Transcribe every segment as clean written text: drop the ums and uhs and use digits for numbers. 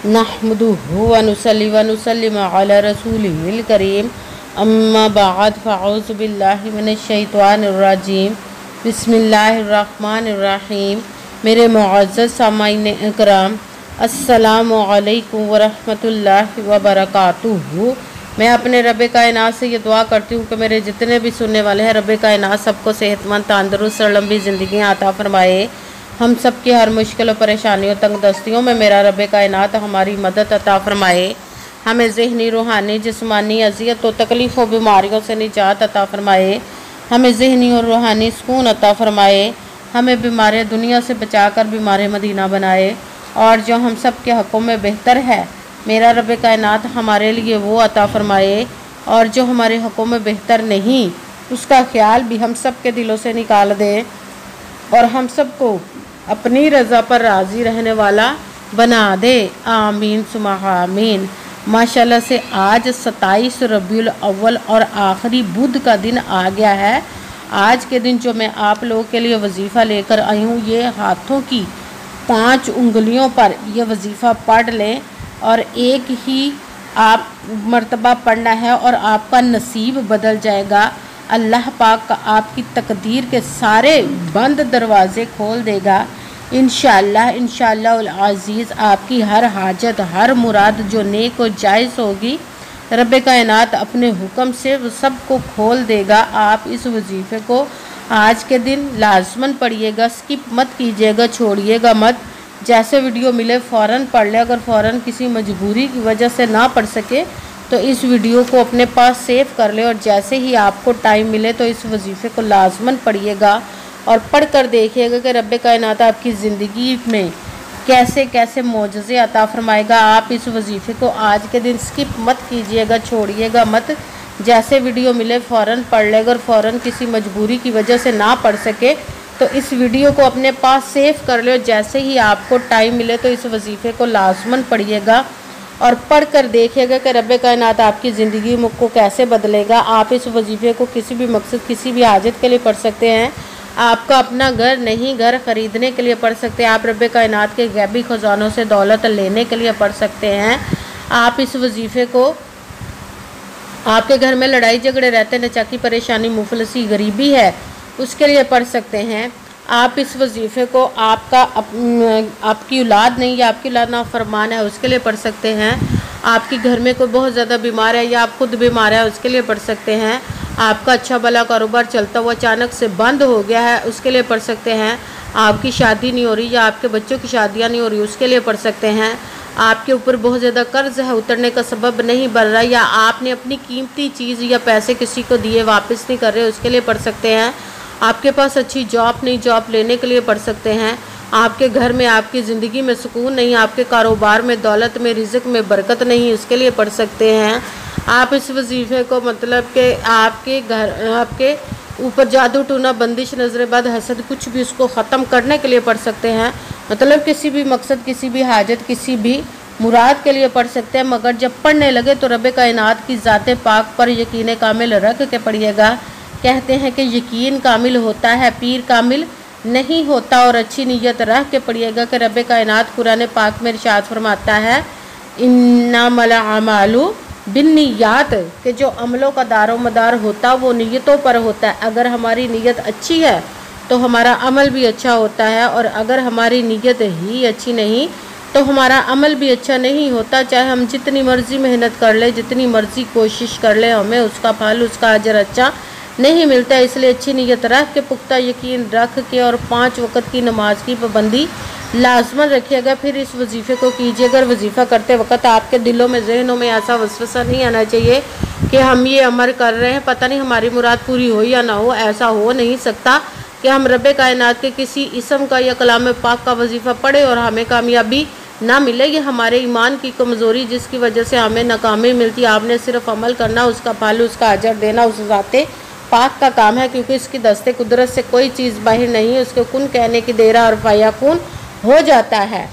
नहमदुहु व नुसल्ली व नुसल्लिम अला रसूलिहिल करीम अम्मा बाद फ़अऊज़ु बिल्लाहि मिनश शैतानिर रजीम बिस्मिल्लाहिर रहमानिर रहीम। मेरे मुअज़्ज़ज़ सामाईन इकराम, अस्सलामु अलैकुम व रहमतुल्लाहि व बरकातुहू। मैं अपने रब कायनात से ये दुआ करती हूँ कि मेरे जितने भी सुनने वाले हैं, रब कायनात सबको सेहतमंद, तंदुरुस्त और लंबी ज़िंदगी अता फरमाए। हम सब की हर मुश्किल और परेशानियों, तंगदस्तियों में मेरा रब कायनात हमारी मदद अता फरमाए। हमें ज़हनी, रूहानी, जिस्मानी अज़ियत और तकलीफ़ों, बीमारियों से निजात अता फरमाए। हमें ज़हनी और रूहानी सुकून अता फरमाए। हमें बीमार दुनिया से बचाकर बीमार मदीना बनाए। और जो हम सब के हक़ों में बेहतर है, मेरा रब कायनात हमारे लिए वो अता फरमाए। और जो हमारे हक़ों में बेहतर नहीं, उसका ख्याल भी हम सब के दिलों से निकाल दे और हम सबको अपनी रज़ा पर राज़ी रहने वाला बना दे। आमीन सुमा आमीन। माशाल्लाह से आज 27 रबीउल अव्वल और आखिरी बुध का दिन आ गया है। आज के दिन जो मैं आप लोगों के लिए वजीफ़ा लेकर आई हूँ, ये हाथों की 5 उंगलियों पर यह वजीफ़ा पढ़ लें और एक ही आप मर्तबा पढ़ना है और आपका नसीब बदल जाएगा। अल्लाह पाक आपकी तकदीर के सारे बंद दरवाज़े खोल देगा। इंशाअल्लाह अज़ीज़ आपकी हर हाजत, हर मुराद जो नेक और जायज़ होगी, रब कायनात अपने हुक्म से वो सब को खोल देगा। आप इस वजीफ़े को आज के दिन लाजमन पढ़िएगा, स्किप मत कीजिएगा, छोड़िएगा मत। जैसे वीडियो मिले फ़ौरन पढ़ ले। अगर फ़ौरन किसी मजबूरी की वजह से ना पढ़ सके तो इस वीडियो को अपने पास सेव कर ले और जैसे ही आपको टाइम मिले तो इस वजीफ़े को लाजमन पढ़िएगा और पढ़ कर देखिएगा कि रब कायनात आपकी ज़िंदगी में कैसे कैसे मोजज़े अता फरमाएगा। आप इस वजीफ़े को आज के दिन स्किप मत कीजिएगा, छोड़िएगा मत। जैसे वीडियो मिले फ़ौरन पढ़ ले। अगर फ़ौरन किसी मजबूरी की वजह से ना पढ़ सके तो इस वीडियो को अपने पास सेव कर ले और जैसे ही आपको टाइम मिले तो इस वजीफ़े को लाजमन पढ़िएगा और पढ़ कर देखिएगा कि रब कायनात आपकी ज़िंदगी को कैसे बदलेगा। आप इस वजीफ़े को किसी भी मकसद, किसी भी हाजत के लिए पढ़ सकते हैं। आपका अपना घर नहीं, घर ख़रीदने के लिए पढ़ सकते हैं। आप रब कायनात के गैबी ख़जानों से दौलत लेने के लिए पढ़ सकते हैं। आप इस वजीफ़े को, आपके घर में लड़ाई झगड़े रहते, नचाकी परेशानी, मुफलसी, गरीबी है, उसके लिए पढ़ सकते हैं। आप इस वजीफ़े को आपकी औलाद नहीं या आपकी औलाद नाफरमान है, उसके लिए पढ़ सकते हैं। आपके घर में कोई बहुत ज़्यादा बीमार है या आप खुद बीमार है, उसके लिए पढ़ सकते हैं। आपका अच्छा भला कारोबार चलता हुआ अचानक से बंद हो गया है, उसके लिए पढ़ सकते हैं। आपकी शादी नहीं हो रही या आपके बच्चों की शादियां नहीं हो रही, उसके लिए पढ़ सकते हैं। आपके ऊपर बहुत ज़्यादा कर्ज है, उतरने का सबब नहीं बन रहा, या आपने अपनी कीमती चीज़ या पैसे किसी को दिए वापस नहीं कर रहे, उसके लिए पढ़ सकते हैं। आपके पास अच्छी जॉब नहीं, जॉब लेने के लिए पढ़ सकते हैं। आपके घर में, आपकी ज़िंदगी में सुकून नहीं, आपके कारोबार में, दौलत में, रिज़्क में बरकत नहीं, उसके लिए पढ़ सकते हैं। आप इस वजीफ़े को मतलब कि आपके घर, आपके ऊपर जादू टूना, बंदिश, नज़र-ए-बद, हसद, कुछ भी उसको ख़त्म करने के लिए पढ़ सकते हैं। मतलब किसी भी मकसद, किसी भी हाजत, किसी भी मुराद के लिए पढ़ सकते हैं। मगर जब पढ़ने लगे तो रब कायनात की ज़ात पाक पर यकीन कामिल रख के पढ़िएगा। कहते हैं कि यकीन कामिल होता है, पीर कामिल नहीं होता। और अच्छी नीयत रख के पढ़िएगा कि रब कायनात कुरान पाक में इरशाद फरमाता है, इन्नमल अमालु बिन्नियात, कि जो अमलों का दारो मदार होता वो नीयतों पर होता है। अगर हमारी नीयत अच्छी है तो हमारा अमल भी अच्छा होता है, और अगर हमारी नीयत ही अच्छी नहीं तो हमारा अमल भी अच्छा नहीं होता। चाहे हम जितनी मर्ज़ी मेहनत कर ले, जितनी मर्ज़ी कोशिश कर ले, हमें उसका फल, उसका अजर अच्छा नहीं मिलता। इसलिए अच्छी नीयत रख के, पुख्ता यकीन रख के और 5 वक़्त की नमाज की पाबंदी लाजमन रखिएगा। फिर इस वजीफ़े को कीजिएगा। अगर वजीफ़ा करते वक्त आपके दिलों में, जहनों में ऐसा वसवसा नहीं आना चाहिए कि हम ये अमल कर रहे हैं, पता नहीं हमारी मुराद पूरी हो या ना हो। ऐसा हो नहीं सकता कि हम रब कायनात के किसी इसम का या कलाम पाक का वजीफ़ा पढ़े और हमें कामयाबी ना मिले। ये हमारे ईमान की कमज़ोरी, जिसकी वजह से हमें नाकामी मिलती है। आपने सिर्फ अमल करना, उसका फल, उसका अजर देना उस ज़ाते पाक का काम है, क्योंकि इसकी दस्ते कुदरत से कोई चीज़ बाहर नहीं है। उसके कुन कहने की देरा और फ़याकुन हो जाता है।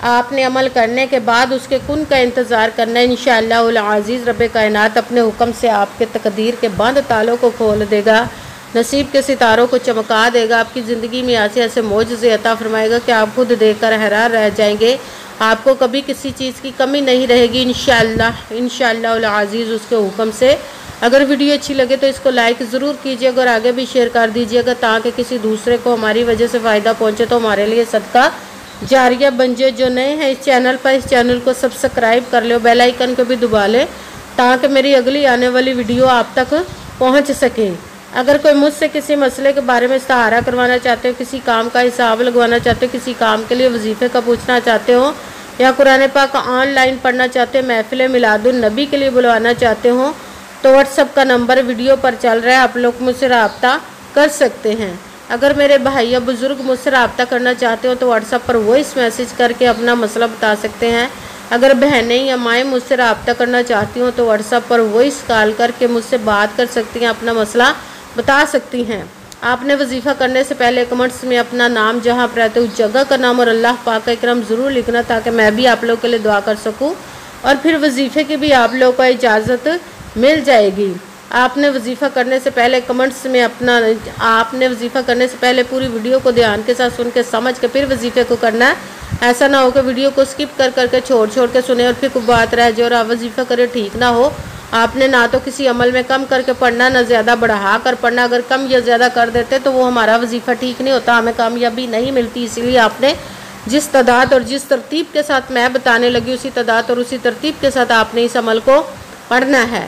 आपने अमल करने के बाद उसके कुन का इंतज़ार करना है। इंशाअल्लाह अज़ीज़ रब कायनात अपने हुक्म से आपके तकदीर के बंद तालों को खोल देगा, नसीब के सितारों को चमका देगा। आपकी ज़िंदगी में ऐसे ऐसे मोजज़े अता फरमाएगा कि आप खुद देखकर हैरान रह जाएंगे। आपको कभी किसी चीज़ की कमी नहीं रहेगी इंशाअल्लाह अज़ीज़ उसके हुक्म से। अगर वीडियो अच्छी लगे तो इसको लाइक ज़रूर कीजिएगा और आगे भी शेयर कर दीजिएगा ताकि किसी दूसरे को हमारी वजह से फ़ायदा पहुँचे तो हमारे लिए सदका जारिया बन जाए। जो नए हैं इस चैनल पर, इस चैनल को सब्सक्राइब कर लो, बेल आइकन को भी दबा लें ताकि मेरी अगली आने वाली वीडियो आप तक पहुंच सके। अगर कोई मुझसे किसी मसले के बारे में इस्तारा करवाना चाहते हो, किसी काम का हिसाब लगवाना चाहते हो, किसी काम के लिए वजीफ़े का पूछना चाहते हो या कुरान पाक ऑनलाइन पढ़ना चाहते हो, महफिल मिलादुन नबी के लिए बुलवाना चाहते हो तो व्हाट्सअप का नंबर वीडियो पर चल रहा है, आप लोग मुझसे रब्ता कर सकते हैं। अगर मेरे भाई या बुज़ुर्ग मुझसे रब्ता करना चाहते हो तो व्हाट्सअप पर वॉइस मैसेज करके अपना मसला बता सकते हैं। अगर बहनें या माएँ मुझसे रब्ता करना चाहती हो तो व्हाट्सअप पर वॉइस कॉल करके मुझसे बात कर सकती हैं, अपना मसला बता सकती हैं। आपने वजीफ़ा करने से पहले कमेंट्स में अपना नाम, जहाँ आप रहते हो उस जगह का नाम और अल्लाह पाक का इकराम ज़रूर लिखना ताकि मैं भी आप लोगों के लिए दुआ कर सकूं और फिर वजीफ़े की भी आप लोगों को इजाज़त मिल जाएगी। आपने वजीफ़ा करने से पहले कमेंट्स में आपने वजीफ़ा करने से पहले पूरी वीडियो को ध्यान के साथ सुन के समझ के फिर वजीफ़े को करना है। ऐसा ना हो कि वीडियो को स्किप कर करके छोड़ के सुने और फिर कोई बात रह जाए और आप वजीफ़ा करें, ठीक ना हो। आपने ना तो किसी अमल में कम करके पढ़ना, ना ज़्यादा बढ़ा कर पढ़ना। अगर कम या ज़्यादा कर देते तो वो हमारा वजीफ़ा ठीक नहीं होता, हमें कामयाबी नहीं मिलती। इसीलिए आपने जिस तादाद और जिस तरतीब के साथ मैं बताने लगी उसी तादाद और उसी तरतीब के साथ आपने इस अमल को पढ़ना है।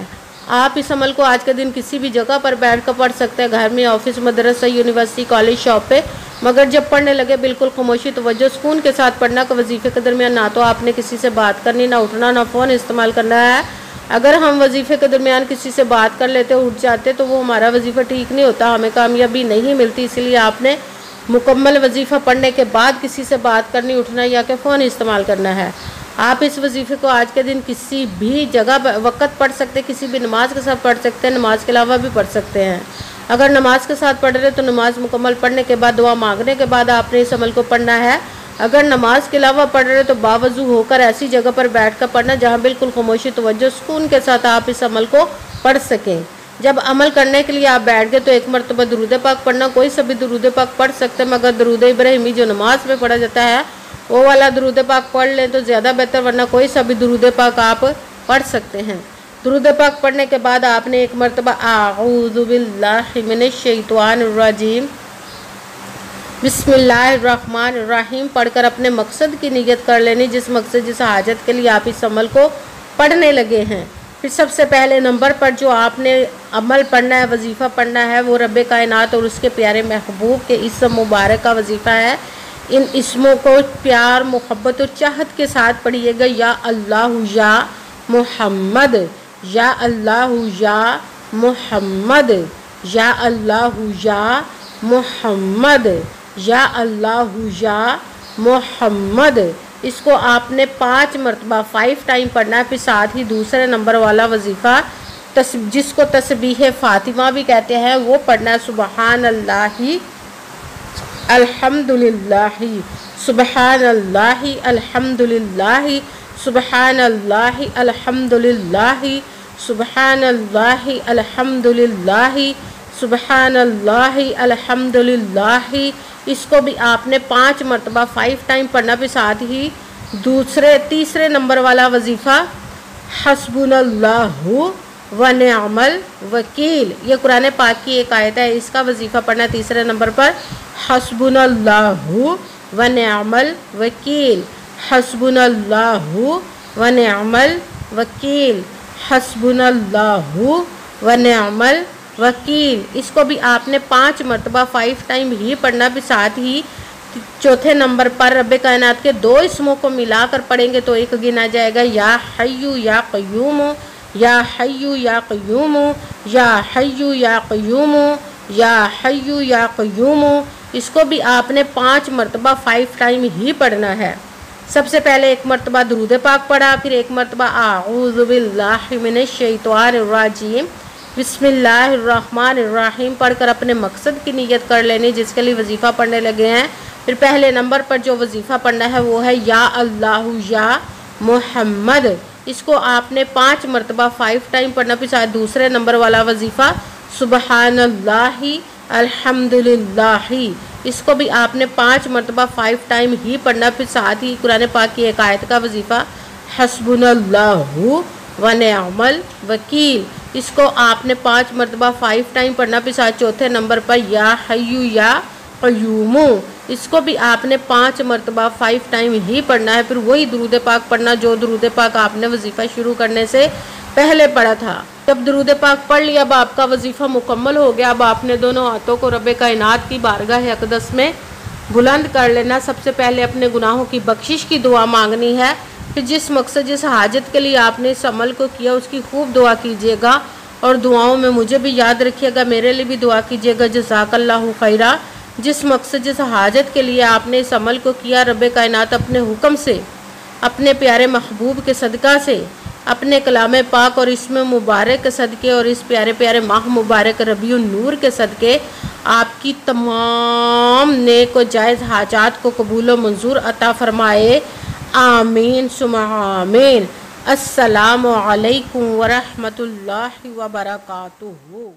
आप इस अमल को आज के दिन किसी भी जगह पर बैठ कर पढ़ सकते हैं, घर में, ऑफिस, मदरसा, यूनिवर्सिटी, कॉलेज, शॉप पे। मगर जब पढ़ने लगे बिल्कुल खामोशी तवज्जो सुकून के साथ पढ़ना का वजीफ़े के दरमियान ना तो आपने किसी से बात करनी, ना उठना, ना फ़ोन इस्तेमाल करना है। अगर हम वजीफ़े के दरमियान किसी से बात कर लेते, उठ जाते तो वो हमारा वजीफ़ा ठीक नहीं होता, हमें कामयाबी नहीं मिलती। इसलिए आपने मुकम्मल वजीफ़ा पढ़ने के बाद किसी से बात करनी, उठना या कि फ़ोन इस्तेमाल करना है। आप इस वजीफ़े को आज के दिन किसी भी जगह वक़्त पढ़ सकते, किसी भी नमाज के साथ पढ़ सकते हैं, नमाज के अलावा भी पढ़ सकते हैं। अगर नमाज के साथ पढ़ रहे तो नमाज मुकम्मल पढ़ने के बाद, दुआ मांगने के बाद आपने इस अमल को पढ़ना है। अगर नमाज के अलावा पढ़ रहे तो बावजू होकर ऐसी जगह पर बैठ कर पढ़ना जहाँ बिल्कुल खामोशी तवज्जो सुकून के साथ आप इस अमल को पढ़ सकें। जब अमल करने के लिए आप बैठ गए तो एक मरतबा दुरूद पाक पढ़ना, कोई सभी दुरूद पाक पढ़ सकते हैं, मगर दुरूद इब्राहिमी जो नमाज में पढ़ा जाता है वो वाला दुरूद पाक पढ़ लें तो ज़्यादा बेहतर, वरना कोई सभी दुरूद पाक आप पढ़ सकते हैं। दुरूद पाक पढ़ने के बाद आपने एक मरतबा आऊज़ु बिल्लाहि मिनश शैतानिर रजीम बिस्मिल्लाहिर्रहमानिर्रहीम पढ़कर अपने मकसद की नियत कर लेनी, जिस मकसद, जिस हाजत के लिए आप इस अमल को पढ़ने लगे हैं। फिर सबसे पहले नंबर पर जो आपने अमल पढ़ना है, वजीफ़ा पढ़ना है, वो रब्बे कायनात और उसके प्यारे महबूब के इस्म मुबारक का वजीफ़ा है। इन इस्मों को प्यार, मोहब्बत और चाहत के साथ पढ़िएगा। या अल्लाह या मुहम्मद, या अल्लाह या मुहम्मद, या अल्लाह या मुहम्मद, या अल्लाह या मुहम्मद। इसको आपने 5 मरतबा 5 टाइम पढ़ना है। फिर साथ ही दूसरे नंबर वाला वजीफ़ा जिसको तस्बीह फ़ातिमा भी कहते हैं वो पढ़ना है। सुबहान अल्लाही अल्हम्दुलिल्लाहि, सुबहान अल्लाहि अल्हम्दुलिल्लाहि, सुबहान अल्लाहि अल्हम्दुलिल्लाहि, सुबहान अल्लाहि अल्हम्दुलिल्लाहि, सुबहान अल्लाहि अल्हम्दुलिल्लाहि। इसको भी आपने 5 मरतबा 5 टाइम पढ़ना। भी साथ ही तीसरे नंबर वाला वजीफ़ा हस्बुनल्लाहु व निअमल वकील, ये कुरान पाक की एक आयत है, इसका वजीफ़ा पढ़ना तीसरे नंबर पर। हस्बुनल्लाहु व निअमल वकील, हस्बुनल्लाहु व निअमल वकील, हस्बुनल्लाहु व निअमल वकील। इसको भी आपने 5 मरतबा 5 टाइम ही पढ़ना। भी साथ ही चौथे नंबर पर रब्बे कायनात के 2 इसमों को मिलाकर पढ़ेंगे तो एक गिना जाएगा, या हय्यु या क़य्यूम, या हय्यु या क़य्यूम, या हय्यु या क़य्यूम, या हय्यु या क़य्यूम। इसको भी आपने 5 मरतबा 5 टाइम ही पढ़ना है। सबसे पहले एक मरतबा दुरूद पाक पढ़ा, फिर एक मरतबा आऊज़ु बिल्लाहि मिनश शैतानिर रजीम बिस्मिल्लाहिर्रहमानिर्रहीम पढ़कर अपने मकसद की नियत कर लेनी जिसके लिए वजीफ़ा पढ़ने लगे हैं। फिर पहले नंबर पर जो वजीफ़ा पढ़ना है वो है या अल्लाह या मुहम्मद। इसको आपने 5 मरतबा 5 टाइम पढ़ना। फिर साथ दूसरे नंबर वाला वजीफ़ा सुबहानल्लाहि अल्हम्दुलिल्लाहि इसको भी आपने 5 मरतबा 5 टाइम ही पढ़ना। फिर साथ ही कुरान पाक की एक आयत का वजीफ़ा हस्बुनल्लाहु व निअमल वकील, इसको आपने 5 मरतबा 5 टाइम पढ़ना। फिर साथ चौथे नंबर पर या हय्यु या क़य्यूमु, इसको भी आपने 5 मरतबा 5 टाइम ही पढ़ना है। फिर वही दुरूद पाक पढ़ना जो दुरूद पाक आपने वजीफ़ा शुरू करने से पहले पढ़ा था। जब दुरूद पाक पढ़ लिया, अब आपका वजीफ़ा मुकम्मल हो गया। अब आपने दोनों हाथों को रब कायनात की बारगाह अक़दस में बुलंद कर लेना। सबसे पहले अपने गुनाहों की बख्शिश की दुआ मांगनी है। फिर जिस मकसद जिस हाजत के लिए आपने इस अमल को किया उसकी खूब दुआ कीजिएगा और दुआओं में मुझे भी याद रखिएगा, मेरे लिए भी दुआ कीजिएगा। जज़ाकल्लाहु खैरा। जिस मकसद जिस हाजत के लिए आपने इस अमल को किया, रब कायनात अपने हुक्म से, अपने प्यारे महबूब के सदका से, अपने कलाम पाक और इसमें मुबारक के सदक़े और इस प्यारे प्यारे माह मुबारक रबीउन नूर के सदक़े आपकी तमाम नेक व जायज़ हाजात को कबूल व मंजूर अता फ़रमाए। आमीन सुम्मा आमीन। अस्सलामु अलैकुम व रहमतुल्लाहि व बरकातुहू।